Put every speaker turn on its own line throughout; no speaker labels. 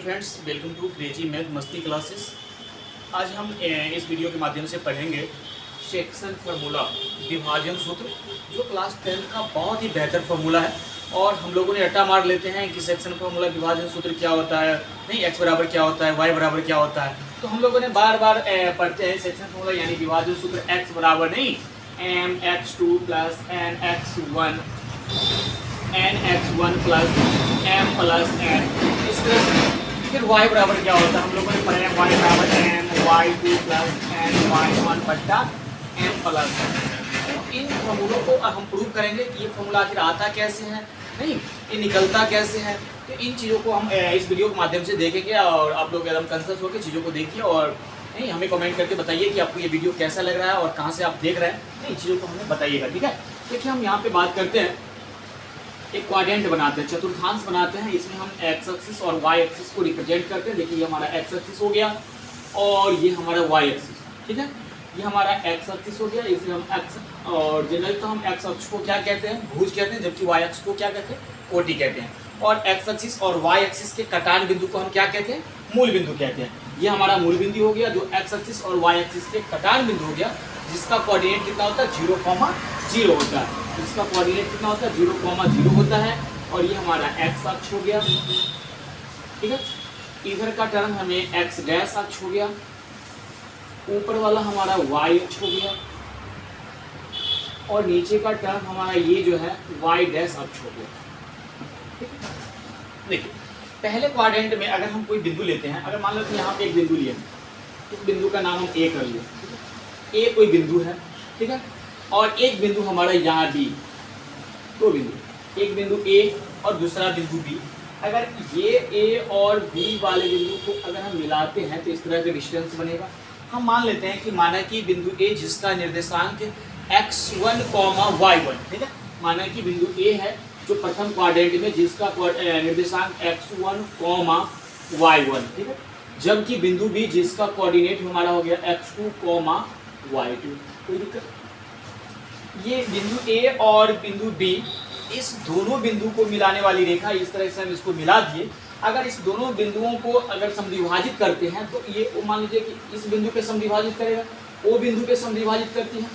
Friends, welcome to crazy math मस्ती classes. आज हम इस वीडियो के माध्यम से पढ़ेंगे सेक्शन फार्मूला, विभाजन सूत्र, जो क्लास 10 का बहुत ही बेहतर फार्मूला है। और हम लोगों ने रट्टा मार लेते हैं कि सेक्शन फार्मूला विभाजन सूत्र क्या होता है, नहीं एक्स बराबर क्या होता है, वाई बराबर क्या होता है। तो हम लोगों ने बार बार पढ़ते हैं सेक्शन फार्मूला यानी विभाजन सूत्र एक्स बराबर नहीं m x two plus n x one plus m plus n. इस तरह से फिर y बराबर क्या होता है, हम लोगों ने पढ़ा है y बराबर m y two plus n y one बट्टा एम प्लस एन। तो इन फॉर्मूलों को हम प्रूव करेंगे कि ये फॉर्मूला आखिर आता कैसे है, नहीं ये निकलता कैसे है। तो इन चीज़ों को हम इस वीडियो के माध्यम से देखेंगे और आप लोग एकदम कंसर्स होकर चीज़ों को देखिए और नहीं हमें कमेंट करके बताइए कि आपको ये वीडियो कैसा लग रहा है और कहाँ से आप देख रहे हैं, नहीं चीज़ों को हमें बताइएगा, ठीक है। देखिए हम यहाँ पे बात करते हैं, एक क्वाड्रेंट बनाते हैं, चतुर्थांश बनाते हैं। इसमें हम एक्स एक्सिस और वाई एक्सिस को रिप्रेजेंट करते हैं। देखिए ये हमारा एक्स एक्सिस हो गया और ये हमारा वाई एक्सिस, ठीक है। ये हमारा एक्स एक्सिस हो गया, इसे हम एक्स और जनरल तो हम एक्स अक्ष को क्या कहते हैं, भुज कहते हैं, जबकि वाई अक्ष को क्या कहते हैं, कोटि कहते हैं। और एक्स एक्सिस और वाई एक्सिस के कटान बिंदु को हम क्या कहते हैं, मूल बिंदु कहते हैं। ये हमारा मूल बिंदु हो गया जो एक्स एक्सिस और वाई एक्सिस के कटान बिंदु हो गया, जिसका कोऑर्डिनेट कितना होता है 0,0 होता है। इसका कोऑर्डिनेट कितना होता है 0,0 होता है। और ये हमारा एक्स अक्ष हो गया, ठीक है। इधर का टर्म हमें एक्स डैश अक्ष हो गया, ऊपर वाला हमारा वाई अक्ष हो गया और नीचे का टर्म हमारा ये जो है वाई डैश अक्ष हो गया, ठीक है। देखिए पहले क्वाड्रेंट में अगर हम कोई बिंदु लेते हैं, अगर मान लो कि यहाँ पे एक बिंदु लिया, इस बिंदु का नाम हम ए कर लिए, ए कोई बिंदु है, ठीक है। और एक बिंदु हमारा यहाँ बी, दो बिंदु, एक बिंदु ए और दूसरा बिंदु बी। अगर ये ए और बी वाले बिंदु को अगर हम मिलाते हैं तो इस तरह का डिस्टेंस बनेगा। हम मान लेते हैं कि माना कि बिंदु ए जिसका निर्देशांक x1, y1, ठीक है। माना कि बिंदु ए है जो प्रथम क्वाड्रेंट में जिसका निर्देशांक x1, y1, ठीक है। जबकि बिंदु बी जिसका कोऑर्डिनेट हमारा हो गया x2, y2। कोई दिक्कत? ये बिंदु ए और बिंदु बी, इस दोनों बिंदु को मिलाने वाली रेखा, इस तरह से हम इसको मिला दिए। अगर इस दोनों बिंदुओं को अगर समद्विभाजित करते हैं तो ये मान लीजिए कि इस बिंदु पे समद्विभाजित करेगा, ओ बिंदु पे समद्विभाजित करती है,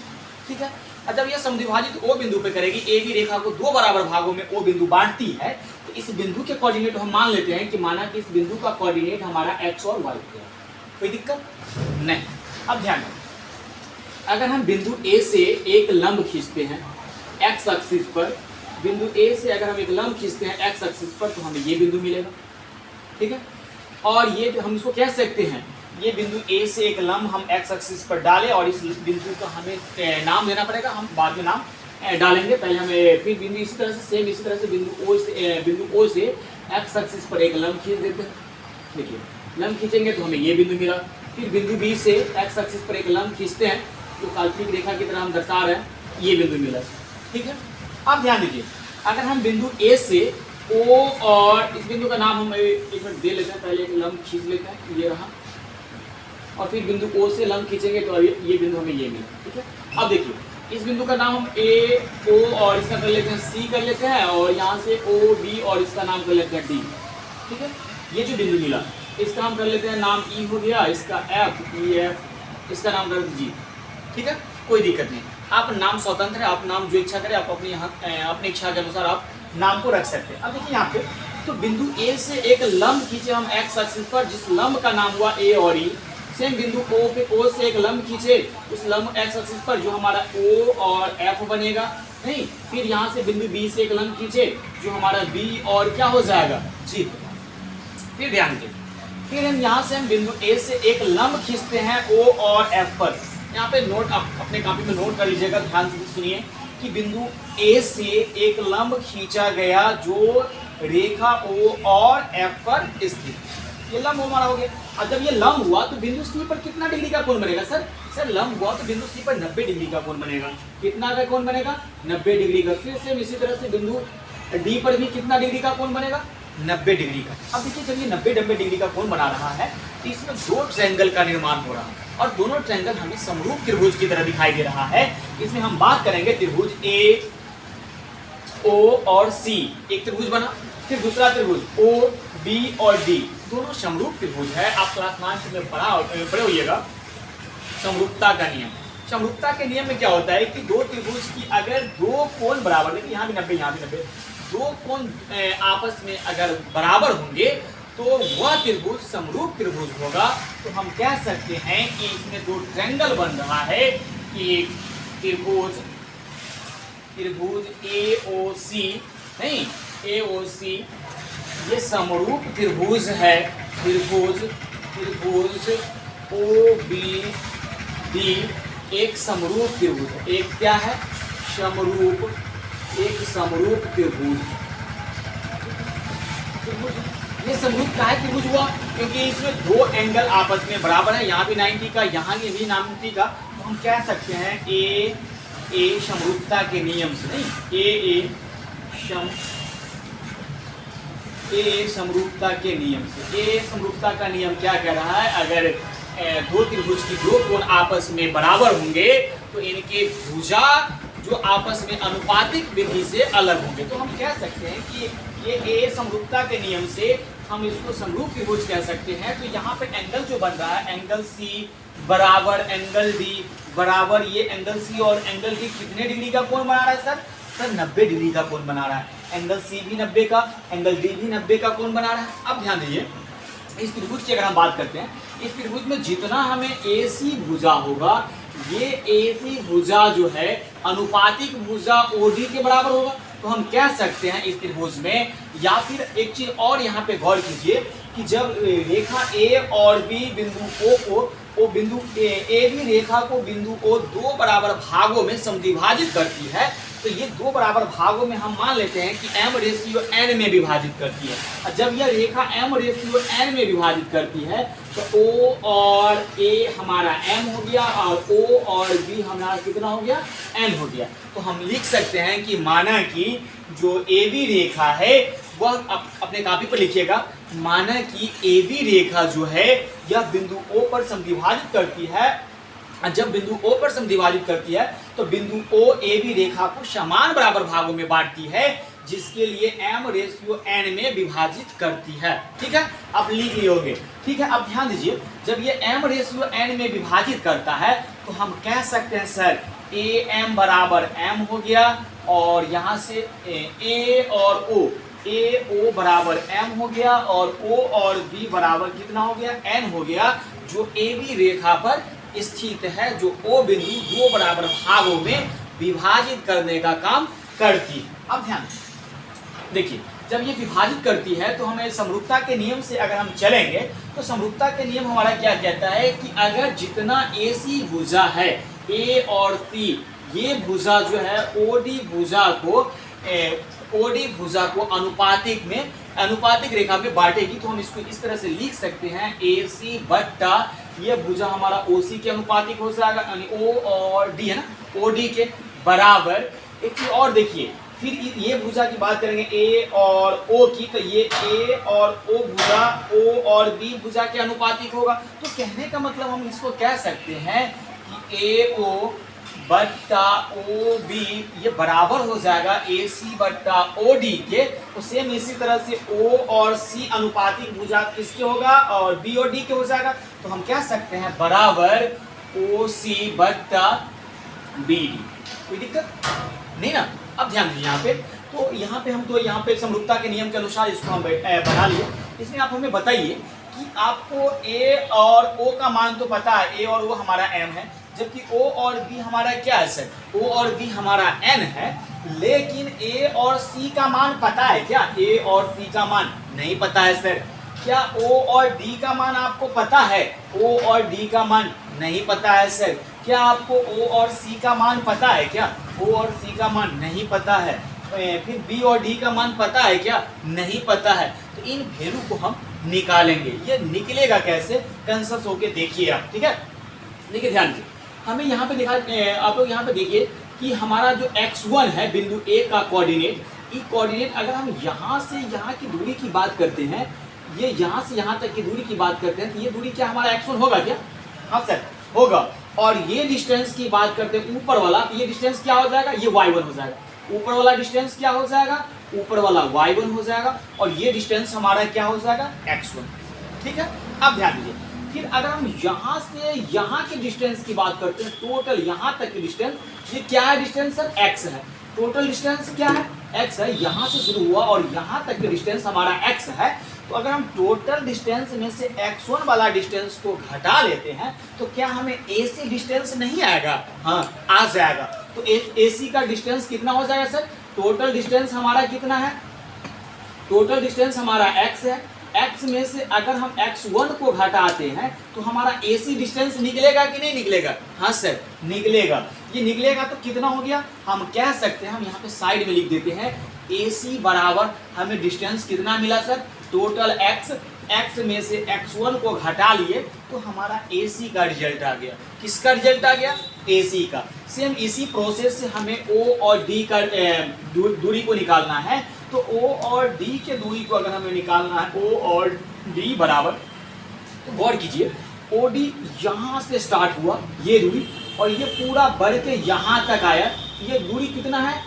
ठीक है। जब ये समद्विभाजित ओ बिंदु पे करेगी, ए बी रेखा को दो बराबर भागों में ओ बिंदु बांटती है, तो इस बिंदु के कोऑर्डिनेट हम मान लेते हैं कि माना कि इस बिंदु का कोऑर्डिनेट हमारा एक्स और वाई है। कोई दिक्कत नहीं। अब ध्यान रखें, अगर हम बिंदु ए से एक लंब खींचते हैं एक्स एक्सिस पर, बिंदु ए से अगर हम एक लंब खींचते हैं एक्स एक्सिस पर तो हमें ये बिंदु मिलेगा, ठीक है। और ये हम इसको कह सकते हैं, ये बिंदु ए से एक लंब हम एक्स एक्सिस पर डालें और इस बिंदु का हमें नाम देना पड़ेगा, हम बाद में नाम डालेंगे। पहले हमें फिर बिंदु इसी तरह से सेम इसी तरह से बिंदु ओ से एक्स एक्सिस पर एक लंब खींच देते हैं। देखिए लंब खींचेंगे तो हमें ये बिंदु मिला। फिर बिंदु बी से एक्स एक्सिस पर एक लंब खींचते हैं, जो काल्पनिक रेखा की तरह हम दर्शा रहे हैं, ये बिंदु मिला, ठीक है। अब ध्यान दीजिए, अगर हम बिंदु ए से ओ और इस बिंदु का नाम हम एक मिनट दे लेते हैं, पहले एक लंब खींच लेते हैं, ये रहा। और फिर बिंदु ओ से लंब खींचेंगे तो ये बिंदु हमें ये मिला, ठीक है। अब देखिए इस बिंदु का नाम हम ए ओ और इसका कर लेते हैं सी कर लेते हैं, और यहाँ से ओ बी और इसका नाम कर लेते हैं डी, ठीक है। ये जो बिंदु मिला इसका हम कर लेते हैं नाम ई हो गया, इसका एफ ई एफ, इसका नाम कर जी, ठीक है। कोई दिक्कत नहीं, आप नाम स्वतंत्र है, आप नाम जो इच्छा करें आप अपनी इच्छा के अनुसार आप नाम को रख सकते हैं। अब देखिए यहाँ पे तो बिंदु ए से एक लंब खींचे हम एक्स एक्सिस पर, जिस लंब का नाम हुआ ए और ई। सेम बिंदु ओ पे ओ से एक लंब खींचे उस लंब एक्स एक्सिस पर जो हमारा ओ और एफ बनेगा, नहीं। फिर यहाँ से बिंदु बी से एक लंब खींचे जो हमारा बी और क्या हो जाएगा, जी। फिर ध्यान दीजिए, फिर हम यहाँ से हम बिंदु ए से एक लंब खींचते हैं ओ और एफ पर। यहाँ पे नोट आप अपने कॉपी में नोट कर लीजिएगा, ध्यान से सुनिए कि बिंदु ए से एक लंब खींचा गया जो रेखा ओ और एफ पर स्थित, ये लंब हमारा हो गया। और जब ये लंब हुआ तो बिंदु सी पर कितना डिग्री का कोण बनेगा सर लंब हुआ तो बिंदु सी पर 90 डिग्री का कोण बनेगा। कितना का कोण बनेगा, 90 डिग्री का। फिर से इसी तरह से बिंदु डी पर भी कितना डिग्री का कोण बनेगा, 90 डिग्री का। अब देखिए जब ये 90 डिग्री का कोण बना रहा है तो इसमें दो ट्रायंगल का निर्माण हो रहा है और दोनों ट्रायंगल हमें समरूप त्रिभुज की तरह दिखाई दे रहा है। इसमें हम बात करेंगे त्रिभुज ए ओ और सी, एक त्रिभुज बना, फिर दूसरा त्रिभुज ओ बी और डी, दोनों समरूप त्रिभुज है। आप क्लास 9 में पढ़े होइएगा समरूपता का नियम। समरूपता के नियम में क्या होता है कि दो त्रिभुज की अगर दो कोण बराबर, देखिए यहाँ भी 90 यहाँ भी 90, दो कोण आपस में अगर बराबर होंगे तो वह त्रिभुज समरूप त्रिभुज होगा। तो हम कह सकते हैं कि इसमें दो ट्रायंगल बन रहा है कि त्रिभुज AOC नहीं, AOC ये समरूप त्रिभुज है। त्रिभुज OBD एक समरूप त्रिभुज है। एक क्या है? एक समरूप त्रिभुज। ये समरूप का है त्रिभुज हुआ क्योंकि इसमें दो एंगल आपस में बराबर है। यहाँ भी 90 का, यहाँ भी 90 का। तो हम कह सकते हैं ए समरूपता के नियम से, नहीं ए समरूपता के नियम से। ए समरूपता का नियम क्या कह रहा है? अगर दो त्रिभुज की दो कोण आपस में बराबर होंगे तो इनके भुजा जो आपस में अनुपातिक विधि से अलग होंगे। तो हम कह सकते हैं कि ये ए समरूपता के नियम से हम इसको समरूप त्रिभुज कह सकते हैं। तो यहाँ पे एंगल जो बन रहा है, एंगल सी बराबर एंगल डी बराबर, ये एंगल सी और एंगल डी कितने डिग्री का कोण बना रहा है सर? 90 डिग्री का कोण बना रहा है। एंगल सी भी 90 का, एंगल डी भी 90 का कोण बना रहा है। अब ध्यान दीजिए, इस त्रिभुज की अगर हम बात करते हैं, इस त्रिभुज में जितना हमें AC भुजा होगा, ये AC भुजा जो है अनुपातिक भुजा OD के बराबर होगा। तो हम कह सकते हैं इस त्रिभुज में, या फिर एक चीज और यहाँ पे गौर कीजिए कि जब रेखा A और B बिंदु O को बिंदु A भी रेखा को बिंदु O दो बराबर भागों में समद्विभाजित करती है, तो ये दो बराबर भागों में हम मान लेते हैं कि M/N में विभाजित करती है। और जब यह रेखा M/N में विभाजित करती है तो O और A हमारा M हो गया और O और B हमारा कितना हो गया? N हो गया। तो हम लिख सकते हैं कि माना कि जो AB रेखा है वह अपने कॉपी पर लिखिएगा, माना कि AB रेखा जो है यह बिंदु O पर समद्विभाजित करती है। जब बिंदु O पर समद्विभाजित करती है तो बिंदु O AB रेखा को समान बराबर भागों में बांटती है, जिसके लिए M/N में विभाजित करती है। ठीक है, अब लिख लियोगे। ठीक है, अब ध्यान दीजिए, जब ये M/N में विभाजित करता है तो हम कह सकते हैं सर AM बराबर M हो गया, और यहाँ से A और O, AO बराबर M हो गया, और O और B बराबर कितना हो गया? N हो गया, जो AB रेखा पर स्थित है, जो O बिंदु दो बराबर भागों में विभाजित करने का काम करती है। अब ध्यान देखिए, जब ये विभाजित करती है तो हमें समरूपता के नियम से अगर हम चलेंगे तो समरूपता के नियम हमारा क्या कहता है कि अगर जितना AC भुजा है A और C, ये भुजा जो है OD भुजा को अनुपातिक रेखा में बांटेगी, तो हम इसको इस तरह से लिख सकते हैं AC बट्टा ये भुजा हमारा OC के अनुपातिक हो जाएगा, यानी O और D है ना, OD के बराबर। एक चीज और देखिए, फिर ये भुजा की बात करेंगे A और O की, तो ये A और O भुजा O और B भुजा के अनुपातिक होगा। तो कहने का मतलब हम इसको कह सकते हैं कि AO बट्टा OB ये बराबर हो जाएगा AC बट्टा OD के। तो सेम इसी तरह से O और C अनुपातिक भुजा किसके होगा? और B और D के हो जाएगा। तो हम कह सकते हैं बराबर OC बट्टा BD। कोई दिक्कत नहीं ना? अब ध्यान दीजिए यहाँ पे, तो यहाँ पे समरूपता के नियम के अनुसार इसको हम बना लिए। इसमें आप हमें बताइए कि आपको A और O का मान तो पता है, A और O हमारा M है, जबकि O और B हमारा क्या है सर? O और B हमारा N है, लेकिन A और C का मान पता है क्या? A और C का मान नहीं पता है सर। क्या O और D का मान आपको पता है? O और D का मान नहीं पता है सर। क्या आपको O और C का मान पता है क्या? O और C का मान नहीं पता है। फिर B और D का मान पता है क्या? नहीं पता है। तो इन वैल्यू को हम निकालेंगे। ये निकलेगा कैसे? कंसस होके देखिए आप। ठीक है, देखिए ध्यान से, हमें यहाँ पे दिखा, आप लोग यहाँ पे देखिए कि हमारा जो x1 है बिंदु A का कोऑर्डिनेट, ये कोऑर्डिनेट अगर हम यहाँ से यहाँ की दूरी की बात करते हैं, ये यहाँ से यहाँ तक की दूरी की बात करते हैं, तो ये दूरी क्या हमारा x1 होगा क्या? हाँ सर, होगा। और ये डिस्टेंस की बात करते हैं ऊपर वाला, ये डिस्टेंस क्या हो जाएगा? ये y1 हो जाएगा। ऊपर वाला डिस्टेंस क्या हो जाएगा? ऊपर वाला y1 हो जाएगा। और ये डिस्टेंस हमारा क्या हो जाएगा? x1। ठीक है, अब ध्यान दीजिए, फिर अगर हम यहाँ से यहाँ के डिस्टेंस की बात करते हैं, टोटल यहाँ तक की डिस्टेंस, ये क्या है डिस्टेंस सर, x है। टोटल डिस्टेंस क्या है, x है, यहाँ से शुरू हुआ और यहाँ तक की डिस्टेंस हमारा x है। तो अगर हम टोटल डिस्टेंस में से x1 वाला डिस्टेंस को घटा लेते हैं तो क्या हमें AC डिस्टेंस नहीं आएगा, हाँ आ जाएगा। तो AC का डिस्टेंस कितना हो जाएगा सर, टोटल डिस्टेंस हमारा कितना है, टोटल डिस्टेंस हमारा x है, x में से अगर हम x1 को घटाते हैं तो हमारा AC डिस्टेंस निकलेगा कि नहीं निकलेगा, हाँ सर निकलेगा। ये निकलेगा तो कितना हो गया, हम कह सकते हैं, हम यहाँ पे साइड में लिख देते हैं, AC बराबर हमें डिस्टेंस कितना मिला सर, टोटल x में से x1 को घटा लिए तो हमारा AC का रिजल्ट आ गया। किसका रिजल्ट आ गया, AC का। सेम इसी प्रोसेस से हमें O और D का दूरी को निकालना है। तो O और D के दूरी को अगर हमें निकालना है, O और D बराबर, तो गौर कीजिए, OD यहाँ से स्टार्ट हुआ ये दूरी और ये पूरा बढ़ के यहाँ तक आया, ये दूरी कितना है,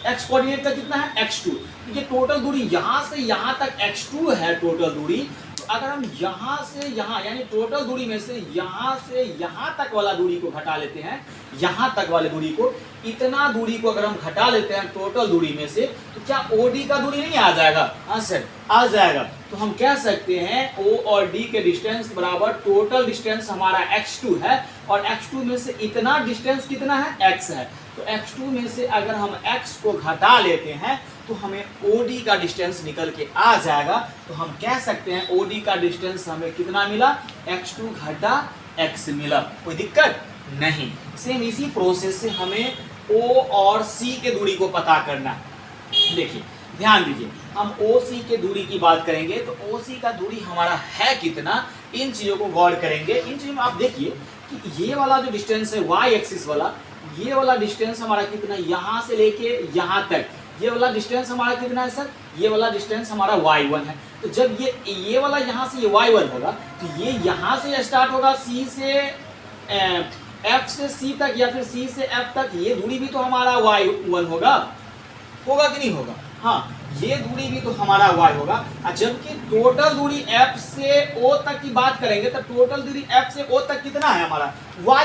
x कोऑर्डिनेट का कितना है, x2। ये टोटल दूरी यहाँ से यहाँ तक x2 है टोटल दूरी। तो अगर हम यहाँ से यहाँ यानी टोटल दूरी में से यहाँ तक वाला दूरी को घटा लेते हैं, यहाँ तक वाले दूरी को, इतना दूरी को अगर हम घटा लेते हैं टोटल दूरी में से, तो क्या OD का दूरी नहीं आ जाएगा, हाँ सर आ जाएगा। तो हम कह सकते हैं O और D के डिस्टेंस बराबर टोटल डिस्टेंस हमारा x2 है और x2 में से इतना डिस्टेंस कितना है, x है। तो x2 में से अगर हम x को घटा लेते हैं तो हमें OD का डिस्टेंस निकल के आ जाएगा। तो हम कह सकते हैं OD का डिस्टेंस हमें कितना मिला, x2 घटा x मिला, कोई दिक्कत नहीं। सेम इसी प्रोसेस से हमें O और C के दूरी को पता करना है। देखिए ध्यान दीजिए, हम OC के दूरी की बात करेंगे तो OC का दूरी हमारा है कितना, इन चीज़ों को गौर करेंगे। इन चीज़ों में आप देखिए कि ये वाला जो डिस्टेंस है y एक्सिस वाला, ये वाला डिस्टेंस हमारा कितना, यहाँ से लेके यहाँ तक, ये वाला डिस्टेंस हमारा कितना है सर, ये वाला डिस्टेंस हमारा y1 है। तो जब ये वाला यहाँ से ये y1 होगा तो ये यहाँ से स्टार्ट होगा, C से F से C तक या फिर C से F तक, ये दूरी भी तो हमारा y1 होगा कि नहीं होगा, हाँ ये दूरी भी तो हमारा y होगा। जबकि टोटल दूरी F से O तक की बात करेंगे तो टोटल दूरी F से O तक कितना है हमारा, y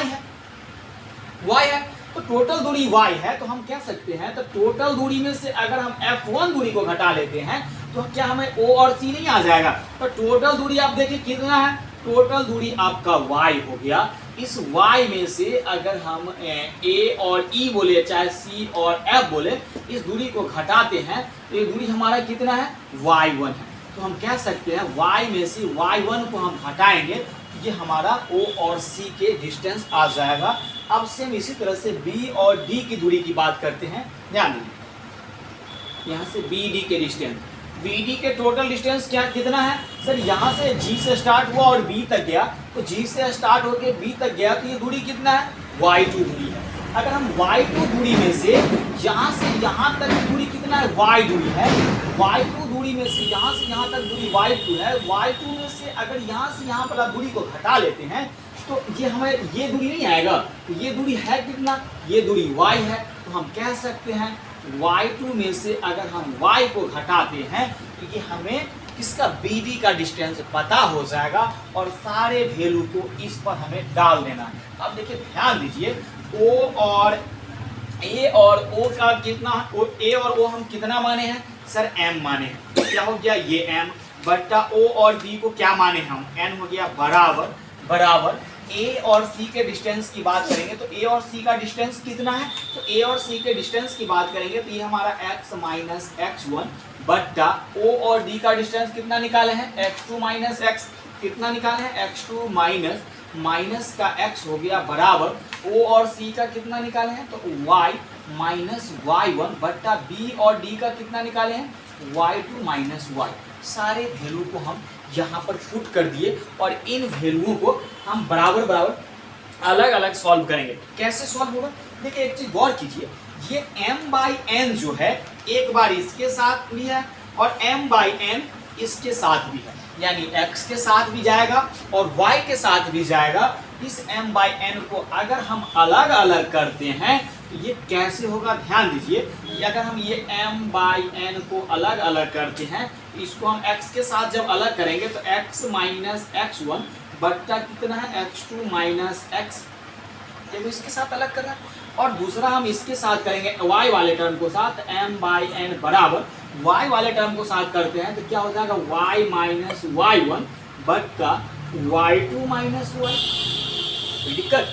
है। तो टोटल दूरी y है, तो हम कह सकते हैं तो टोटल दूरी में से अगर हम F1 दूरी को घटा लेते हैं तो क्या हमें O और C नहीं आ जाएगा। तो टोटल दूरी आप देखिए कितना है, टोटल दूरी आपका y हो गया। इस y में से अगर हम A और E बोले चाहे C और F बोले, इस दूरी को घटाते हैं तो ये दूरी हमारा कितना है, y1 है। तो हम कह सकते हैं y में से y1 को हम घटाएंगे तो ये हमारा O और C के डिस्टेंस आ जाएगा। अब सेम इसी तरह से B और D की दूरी की बात करते हैं। ध्यान दीजिए, यहाँ से BD के डिस्टेंस, BD के टोटल डिस्टेंस क्या कितना है सर, यहाँ से G से स्टार्ट हुआ और B तक गया, तो G से स्टार्ट होके B तक गया तो ये दूरी कितना है, y2 दूरी है। अगर हम y2 दूरी में से यहाँ तक की दूरी कितना है, y दूरी है, y2 दूरी में से यहाँ तक दूरी y2 है। y2 में से अगर यहाँ से यहाँ पर दूरी को घटा लेते हैं तो ये हमें ये दूरी नहीं आएगा, तो ये दूरी है कितना, ये दूरी y है। तो हम कह सकते हैं y2 में से अगर हम y को घटाते हैं तो ये हमें किसका, BD का डिस्टेंस पता हो जाएगा और सारे वैल्यू को इस पर हमें डाल देना है। अब देखिए ध्यान दीजिए, A और O का कितना, A और O हम कितना माने हैं सर, M माने हैं। तो क्या हो गया, ये M बट्टा O और B को क्या माने हम, N हो गया बराबर A और C के डिस्टेंस की बात करेंगे तो A और C का डिस्टेंस कितना है, तो A और C के डिस्टेंस की बात करेंगे तो ये हमारा x माइनस x1 बट्टा O और D का डिस्टेंस कितना निकाले हैं, x2 माइनस x, कितना निकाले हैं, x2 माइनस का x हो गया बराबर O और C का कितना निकाले हैं, तो y माइनस y1 बट्टा B और D का कितना निकाले हैं, y2 माइनस y। सारे वैल्यू को हम यहाँ पर पुट कर दिए और इन वैल्यूओं को हम बराबर अलग अलग सॉल्व करेंगे। कैसे सॉल्व होगा, देखिए एक चीज गौर कीजिए, ये m/n जो है एक बार इसके साथ भी है और m/n इसके साथ भी है, यानी x के साथ भी जाएगा और y के साथ भी जाएगा इस m बाई n को अगर हम अलग अलग करते हैं तो ये कैसे होगा, ध्यान दीजिए कि अगर हम ये m बाई n को अलग अलग करते हैं, इसको हम x के साथ जब अलग करेंगे तो x माइनस x1 बट्टा कितना है x2 माइनस x, ये इसके साथ अलग कर रहा है। और दूसरा हम इसके साथ करेंगे y वाले टर्म को साथ, m बाई n बराबर y वाले टर्म को साथ करते हैं तो क्या हो जाएगा y माइनस y1 बट्टा y2 माइनस y। कोई दिक्कत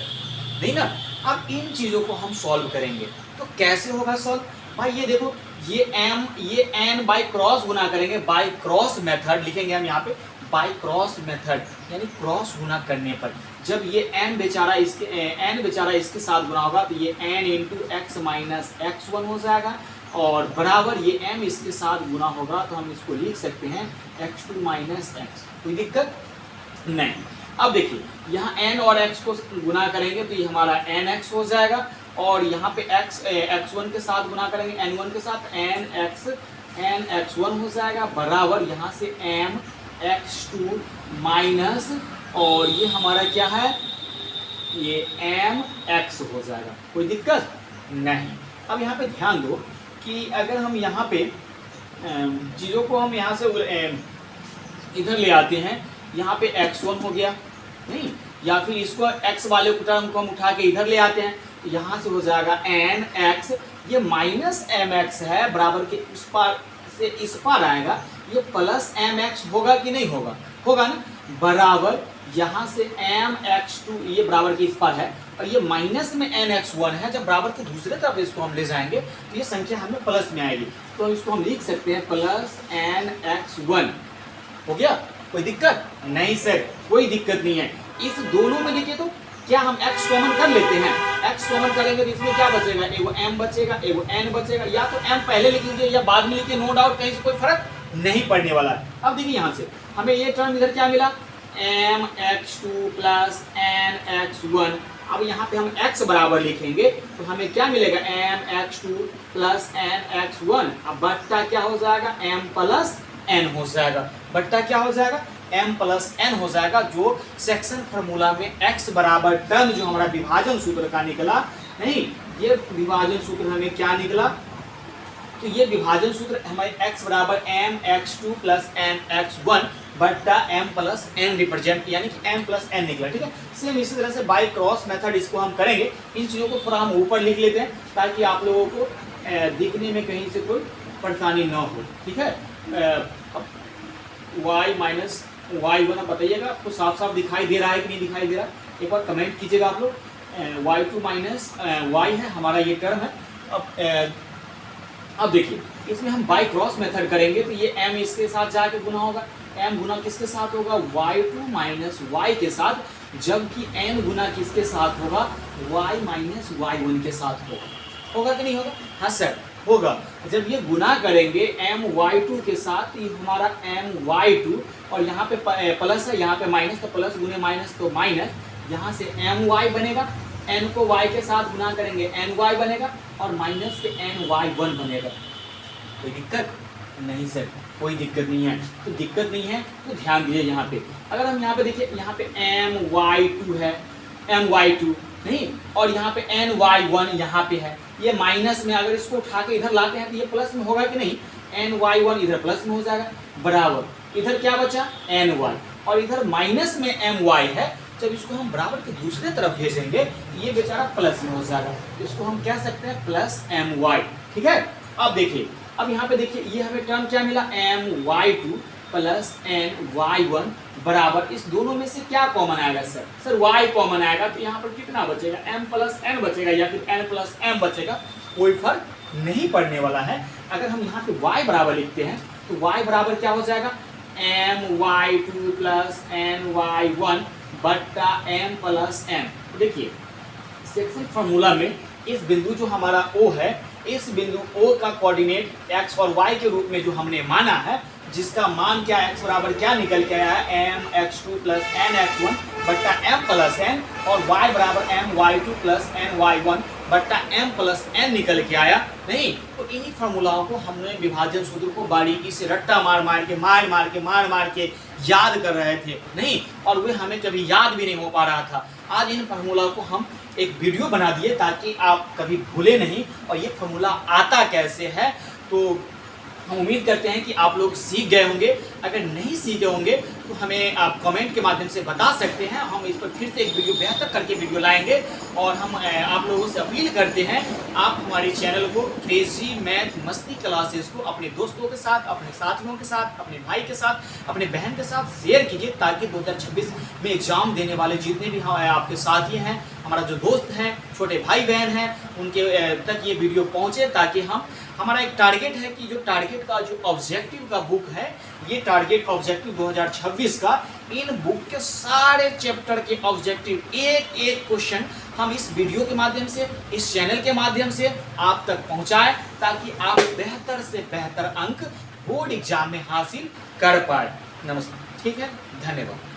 नहीं ना। अब इन चीजों को हम सॉल्व करेंगे तो कैसे होगा सॉल्व, भाई ये देखो ये m ये n बाई क्रॉस गुना करेंगे, बाई क्रॉस मेथड लिखेंगे हम यहाँ पे, बाई क्रॉस मेथड यानी क्रॉस गुना करने पर जब ये n बेचारा इसके साथ गुना होगा तो ये n into x minus x1 हो जाएगा और बराबर ये m इसके साथ गुना होगा तो हम इसको लिख सकते हैं x2 माइनस x। कोई दिक्कत नहीं। अब देखिए यहाँ n और x को गुना करेंगे तो ये हमारा nx हो जाएगा और यहाँ पे x1 के साथ गुना करेंगे n1 के साथ nx1 हो जाएगा बराबर यहाँ से mx2 माइनस और ये हमारा क्या है ये mx हो जाएगा। कोई दिक्कत नहीं। अब यहाँ पे ध्यान दो कि अगर हम यहाँ पे चीज़ों को हम यहाँ से इधर ले आते हैं, यहाँ पे x1 हो गया नहीं, या फिर इसको x वाले टर्म को हम उठा के इधर ले आते हैं तो यहाँ से हो जाएगा nx, ये माइनस mx है बराबर के उस पार से इस पार आएगा, ये प्लस mx होगा कि नहीं होगा, होगा ना, बराबर यहाँ से mx2 ये बराबर के इस पार है और ये माइनस में nx1 है, जब बराबर के दूसरे तरफ इसको हम ले जाएंगे तो ये संख्या हमें प्लस में आएगी तो इसको हम लिख सकते हैं प्लस nx1। हो गया, कोई दिक्कत नहीं सर, कोई दिक्कत नहीं है। इस दोनों में देखिए तो क्या हम x कॉमन कर लेते हैं, x कॉमन करेंगे तो इसमें क्या बचेगा, एगो m बचेगा एगो n बचेगा, या तो m पहले लिख लीजिए या बाद में लिखिए, नो डाउट कहीं से कोई फर्क नहीं पड़ने वाला है। अब देखिए यहाँ से हमें ये टर्म इधर क्या मिला mx2 प्लस nx1, अब यहाँ पे हम x बराबर लिखेंगे तो हमें क्या मिलेगा mx2 प्लस nx1, अब बट्टा क्या हो जाएगा m प्लस n हो जाएगा, बट्टा क्या हो जाएगा m प्लस n हो जाएगा, जो सेक्शन फार्मूला में x बराबर टर्म जो हमारा विभाजन सूत्र का निकला नहीं, ये विभाजन सूत्र हमें क्या निकला, तो ये विभाजन सूत्र हमारे x बराबर mx2 प्लस nx1 बट्टा m प्लस n रिप्रेजेंट यानी कि m प्लस n निकला। ठीक है, सेम इसी तरह से बाय क्रॉस मेथड इसको हम करेंगे। इन चीज़ों को थोड़ा हम ऊपर लिख लेते हैं ताकि आप लोगों को दिखने में कहीं से कोई परेशानी ना हो। ठीक है, y माइनस y1 अब बताइएगा आपको साफ साफ दिखाई दे रहा है कि नहीं दिखाई दे रहा, एक बार कमेंट कीजिएगा आप लोग। y2 माइनस y है हमारा ये टर्म है। अब देखिए इसमें हम बाय क्रॉस मेथड करेंगे तो ये m इसके साथ जाके गुना होगा, m गुना किसके साथ होगा y2 माइनस y के साथ, जबकि n गुना किसके साथ होगा y माइनस y1 के साथ होगा। होगा कि नहीं होगा, हाँ सर होगा। जब ये गुना करेंगे my2 के साथ, ये हमारा my2 और यहाँ पे प्लस है यहाँ पे माइनस, तो प्लस गुने माइनस तो माइनस, यहाँ से my बनेगा, n को y के साथ गुना करेंगे ny बनेगा और माइनस के ny1 बनेगा। कोई दिक्कत नहीं सर, कोई दिक्कत नहीं है। तो दिक्कत नहीं है तो ध्यान दीजिए यहाँ पे, अगर हम यहाँ पे देखिए यहाँ पे my2 है my2 नहीं, और यहाँ पे ny1 यहाँ पे है, ये माइनस में, अगर इसको उठा के इधर लाते हैं तो ये प्लस में होगा कि नहीं, ny1 इधर प्लस में हो जाएगा बराबर, इधर क्या बचा ny और इधर माइनस में my है, जब इसको हम बराबर के दूसरे तरफ भेजेंगे ये बेचारा प्लस में हो जाएगा, इसको हम कह सकते हैं प्लस my। ठीक है, अब देखिए अब यहाँ पे देखिए ये हमें टर्म क्या मिला my2 प्लस ny1 बराबर, इस दोनों में से क्या कॉमन आएगा सर y कॉमन आएगा तो यहाँ पर कितना बचेगा m प्लस n बचेगा या फिर n प्लस m बचेगा, कोई फर्क नहीं पड़ने वाला है। अगर हम यहाँ पे y बराबर लिखते हैं तो y बराबर क्या हो जाएगा my2 प्लस ny1 बट्टा m प्लस n। देखिए सेक्शन फार्मूला में इस बिंदु जो हमारा O है, इस बिंदु O का कोऑर्डिनेट x और y के रूप में जो हमने माना है, जिसका मान क्या x बराबर क्या निकल के आया है mx2 प्लस nx1 बट्टा m प्लस n और y बराबर my2 प्लस ny1 बट्टा m प्लस n निकल के आया नहीं। तो इन्हीं फार्मूलाओं को हमने विभाजन सूत्र को बारीकी से रट्टा मार मार के याद कर रहे थे नहीं, और वे हमें कभी याद भी नहीं हो पा रहा था। आज इन फार्मूला को हम एक वीडियो बना दिए ताकि आप कभी भूले नहीं और ये फार्मूला आता कैसे है। तो हम उम्मीद करते हैं कि आप लोग सीख गए होंगे। अगर नहीं सीखे होंगे तो हमें आप कमेंट के माध्यम से बता सकते हैं, हम इस पर फिर से एक वीडियो बेहतर करके वीडियो लाएंगे। और हम आप लोगों से अपील करते हैं आप हमारे चैनल को क्रेजी मैथ मस्ती क्लासेस को अपने दोस्तों के साथ, अपने साथियों के साथ, अपने भाई के साथ, अपने बहन के साथ शेयर कीजिए ताकि 2026 में एग्जाम देने वाले जितने भी आपके साथी हैं, हमारा जो दोस्त हैं, छोटे भाई बहन हैं, उनके तक ये वीडियो पहुँचे ताकि हमारा एक टारगेट है कि जो टारगेट का जो ऑब्जेक्टिव का बुक है, ये टारगेट ऑब्जेक्टिव 2026 का इन बुक के सारे चैप्टर के ऑब्जेक्टिव एक एक क्वेश्चन हम इस वीडियो के माध्यम से, इस चैनल के माध्यम से आप तक पहुंचाएं ताकि आप बेहतर से बेहतर अंक बोर्ड एग्जाम में हासिल कर पाए। नमस्ते, ठीक है, धन्यवाद।